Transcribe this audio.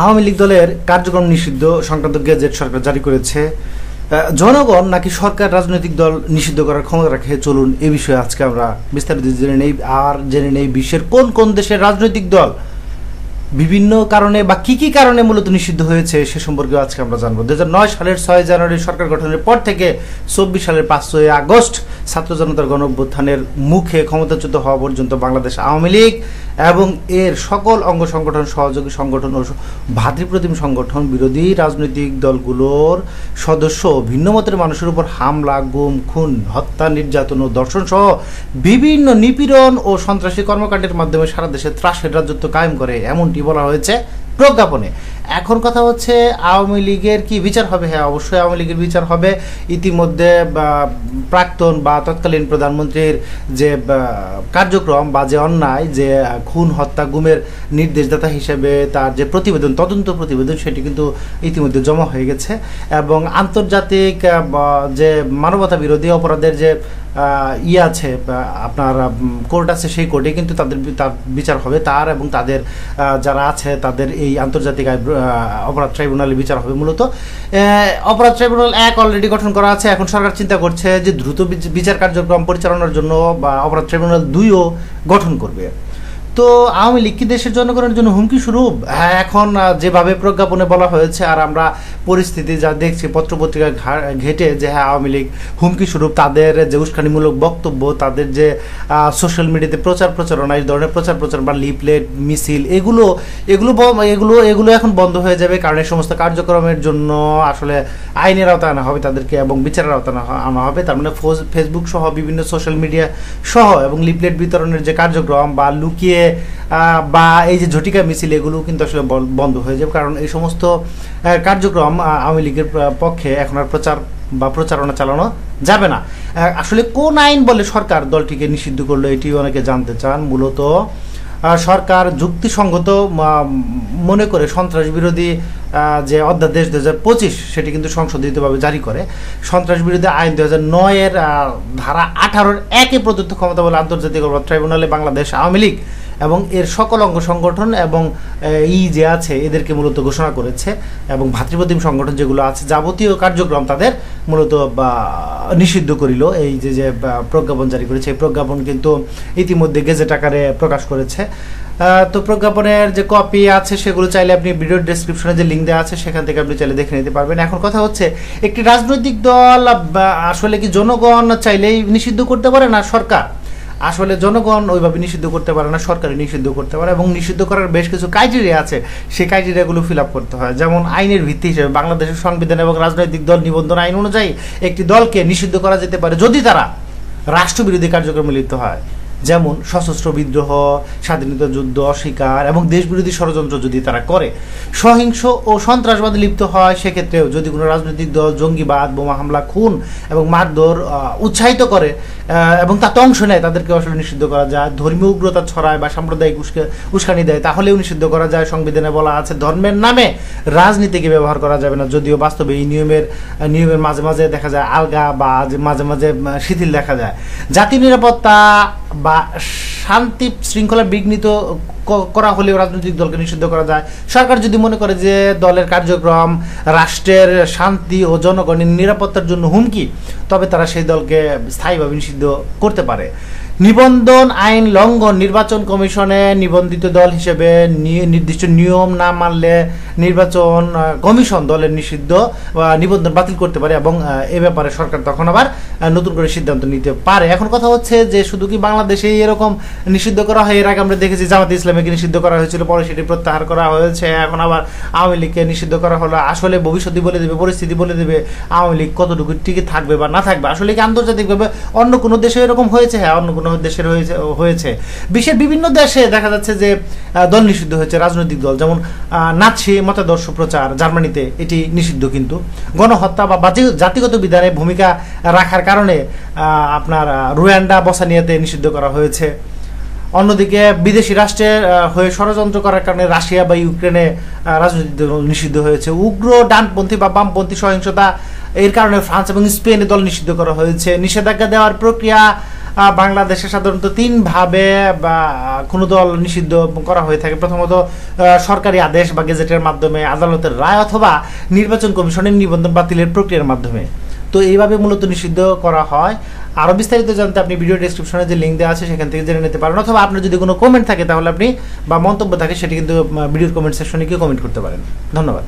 আওয়ামী লীগ দলের কার্যক্রম নিষিদ্ধ সংক্রান্ত গেজেট সরকার জারি করেছে। জনগণ নাকি সরকার রাজনৈতিক দল নিষিদ্ধ করার ক্ষমতা রাখে, চলুন এ বিষয়ে আজকে আমরা বিস্তারিত জেনে নেই বিশ্বের কোন কোন দেশের রাজনৈতিক দল বিভিন্ন কারণে বা কি কারণে মূলত নিষিদ্ধ হয়েছে সে সম্পর্কে আজকে আমরা জানবো। 2009 সালের 6 জানুয়ারি সরকার গঠনের পর থেকে 24 সালের 5 আগস্ট ছাত্র জনতার গণ অভ্যুত্থানের মুখে ক্ষমতাচ্যুত হওয়া পর্যন্ত বাংলাদেশ আওয়ামী লীগ এবং এর সকল অঙ্গ সংগঠন, সহযোগী সংগঠন ও ভাতৃপ্রতিম সংগঠন বিরোধী রাজনৈতিক দলগুলোর সদস্য ভিন্নমতের মানুষের উপর হামলা, গুম, খুন, হত্যা, নির্যাতন ও ধর্ষণ সহ বিভিন্ন নিপীড়ন ও সন্ত্রাসী কর্মকাণ্ডের মাধ্যমে সারা দেশে ত্রাসের রাজত্ব কায়েম করে, এমনটি বলা হয়েছে প্রজ্ঞাপনে। এখন কথা হচ্ছে আওয়ামী লীগের কি বিচার হবে? হ্যাঁ, অবশ্যই আওয়ামী লীগের বিচার হবে। ইতিমধ্যে প্রাক্তন বা তৎকালীন প্রধানমন্ত্রীর যে কার্যক্রম বা যে অন্যায়, যে খুন, হত্যা, গুমের নির্দেশদাতা হিসেবে তার যে প্রতিবেদন, তদন্ত প্রতিবেদন, সেটি কিন্তু ইতিমধ্যে জমা হয়ে গেছে এবং আন্তর্জাতিক যে মানবতা বিরোধী অপরাধের যে আছে আপনার কোর্ট আছে, সেই কোর্টে কিন্তু তার বিচার হবে, তার এবং তাদের যারা আছে তাদের এই আন্তর্জাতিক অপরাধ ট্রাইব্যুনালে বিচার হবে। মূলত অপরাধ ট্রাইব্যুনাল 1 অলরেডি গঠন করা আছে। এখন সরকার চিন্তা করছে যে দ্রুত বিচার কার্যক্রম পরিচালনার জন্য বা অপরাধ ট্রাইব্যুনাল 2ও গঠন করবে। তো আওয়ামী লীগ কি দেশের জনগণের জন্য হুমকি স্বরূপ? হ্যাঁ, এখন যেভাবে প্রজ্ঞাপনে বলা হয়েছে আর আমরা পরিস্থিতি যা দেখছি পত্রপত্রিকায় ঘেটে, যে হ্যাঁ আওয়ামী লীগ হুমকি স্বরূপ, তাদের যে উস্কানিমূলক বক্তব্য, তাদের যে সোশ্যাল মিডিয়াতে প্রচারণা, এই ধরনের প্রচার বা লিফলেট, মিছিল, এগুলো এখন বন্ধ হয়ে যাবে। কারণ এই সমস্ত কার্যক্রমের জন্য আসলে আইনের আওতায় আনা হবে তাদেরকে এবং বিচারের আওতায় আনা হবে। তার মানে ফেসবুক সহ বিভিন্ন সোশ্যাল মিডিয়া সহ এবং লিফলেট বিতরণের যে কার্যক্রম বা লুকিয়ে বা এই যে ঝটিকা মিছিল, এগুলো কিন্তু আসলে বন্ধ হয়ে যাবে। কারণ এই সমস্ত কার্যক্রম আওয়ামী লীগের পক্ষে এখন আর প্রচারণা চালানো যাবে না। আসলে কোন আইন বলে সরকার দলটিকে নিষিদ্ধ করলো, এটি অনেকে জানতে চান। মূলত সরকার যুক্তিসঙ্গত মনে করে সন্ত্রাস বিরোধী যে অধ্যাদেশ 2025 সেটি কিন্তু সংশোধিতভাবে জারি করে। সন্ত্রাস বিরোধী আইন 2009-এর ধারা 18-1 প্রদত্ত ক্ষমতা বলে আন্তর্জাতিক অপরাধ ট্রাইব্যুনালে বাংলাদেশ আওয়ামী লীগ এবং এর সকল অঙ্গ সংগঠন এবং যে আছে এদেরকে মূলত ঘোষণা করেছে এবং ভাতৃপ্রতিম সংগঠন যেগুলো আছে যাবতীয় কার্যক্রম তাদের মূলত নিষিদ্ধ করিল। এই যে প্রজ্ঞাপন জারি করেছে, এই প্রজ্ঞাপন কিন্তু ইতিমধ্যে গেজেট আকারে প্রকাশ করেছে। তো প্রজ্ঞাপনের যে কপি আছে সেগুলো চাইলে আপনি ভিডিওর ডেসক্রিপশনে যে লিঙ্ক দেওয়া আছে সেখান থেকে আপনি চাইলে দেখে নিতে পারবেন। এখন কথা হচ্ছে, একটি রাজনৈতিক দল আসলে কি জনগণ চাইলেই নিষিদ্ধ করতে পারে না সরকার? আসলে জনগণ ওইভাবে নিষিদ্ধ করতে পারে না, সরকারি নিষিদ্ধ করতে পারে এবং নিষিদ্ধ করার বেশ কিছু ক্রাইটেরিয়া আছে, সেই ক্রাইটেরিয়াগুলো ফিল আপ করতে হয়। যেমন আইনের ভিত্তি হিসেবে বাংলাদেশের সংবিধান এবং রাজনৈতিক দল নিবন্ধন আইন অনুযায়ী একটি দলকে নিষিদ্ধ করা যেতে পারে যদি তারা রাষ্ট্রবিরোধী কার্যক্রমে লিপ্ত হয়, যেমন সশস্ত্র বিদ্রোহ, স্বাধীনতা যুদ্ধ অস্বীকার এবং দেশবিরোধী ষড়যন্ত্র যদি তারা করে, সহিংস ও সন্ত্রাসবাদে লিপ্ত হয়, সেক্ষেত্রেও যদি কোনো রাজনৈতিক দল জঙ্গিবাদ, বোমা হামলা, খুন এবং মারধর উৎসাহিত করে এবং তাতে অংশ নেয়, তাদেরকে আসলে নিষিদ্ধ করা যায়। ধর্মীয় উগ্রতা ছড়ায় বা সাম্প্রদায়িক উস্কানি দেয়, তাহলেও নিষিদ্ধ করা যায়। সংবিধানে বলা আছে ধর্মের নামে রাজনীতিকে ব্যবহার করা যাবে না, যদিও বাস্তবে এই নিয়মের মাঝে মাঝে দেখা যায় আলগা বা মাঝে মাঝে শিথিল দেখা যায়। জাতীয় নিরাপত্তা বা শান্তি শৃঙ্খলা বিঘ্নিত করা হলেও রাজনৈতিক দলকে নিষিদ্ধ করা যায়। সরকার যদি মনে করে যে দলের কার্যক্রম রাষ্ট্রের শান্তি ও জনগণের নিরাপত্তার জন্য হুমকি, তবে তারা সেই দলকে স্থায়ীভাবে নিষিদ্ধ করতে পারে। নিবন্ধন আইন লঙ্ঘন, নির্বাচন কমিশনে নিবন্ধিত দল হিসেবে নির্দিষ্ট নিয়ম না মানলে নির্বাচন কমিশন দলের নিষিদ্ধ বা নিবন্ধন বাতিল করতে পারে এবং এ ব্যাপারে সরকার তখন আবার নতুন করে সিদ্ধান্ত নিতে পারে। এখন কথা হচ্ছে যে শুধু কি বাংলাদেশে এরকম নিষিদ্ধ করা হয়? এর আগে আমরা দেখেছি জামাতে ইসলামীকে নিষিদ্ধ করা হয়েছিল, পরে সেটি প্রত্যাহার করা হয়েছে, এখন আবার আওয়ামী লীগকে নিষিদ্ধ করা হলো। আসলে ভবিষ্যৎ বলে দেবে, পরিস্থিতি বলে দেবে আওয়ামী লীগ কতটুকু টিকে থাকবে বা না থাকবে। আসলে কি আন্তর্জাতিকভাবে অন্য কোনো দেশে এরকম হয়েছে? হ্যাঁ, অন্য কোনো দেশের হয়েছে। বিশ্বের বিভিন্ন দেশে দেখা যাচ্ছে যে দল নিষিদ্ধ হয়েছে, রাজনৈতিক দল, যেমন নাৎসি মতাদর্শ প্রচার জার্মানিতে এটি নিষিদ্ধ, কিন্তু গণহত্যা বা জাতিগত বিধানে ভূমিকা রাখার কারণে আপনার রুয়ান্ডা, বসনিয়াতে নিষিদ্ধ করা হয়েছে। অন্যদিকে বিদেশি রাষ্ট্রের হয়ে ষড়যন্ত্র করার কারণে রাশিয়া বা ইউক্রেনে রাজনৈতিক দল নিষিদ্ধ হয়েছে। উগ্র ডানপন্থী বা বামপন্থী সহিংসতা এর কারণে ফ্রান্স এবং স্পেনে দল নিষিদ্ধ করা হয়েছে। নিষেধাজ্ঞা দেওয়ার প্রক্রিয়া বাংলাদেশে সাধারণত তিনভাবে বা কোনো দল নিষিদ্ধ করা হয়ে থাকে। প্রথমত সরকারি আদেশ বা গেজেটের মাধ্যমে, আদালতের রায়, অথবা নির্বাচন কমিশনের নিবন্ধন বাতিলের প্রক্রিয়ার মাধ্যমে। তো এইভাবে মূলত নিষিদ্ধ করা হয়। আরও বিস্তারিত জানতে আপনি ভিডিও ডেসক্রিপশনে যে লিঙ্ক দেওয়া আছে সেখান থেকে জেনে নিতে পারেন, অথবা আপনার যদি কোনো কমেন্ট থাকে তাহলে আপনি বা মন্তব্য থাকে সেটি কিন্তু ভিডিওর কমেন্ট সেকশনে গিয়ে কমেন্ট করতে পারেন। ধন্যবাদ।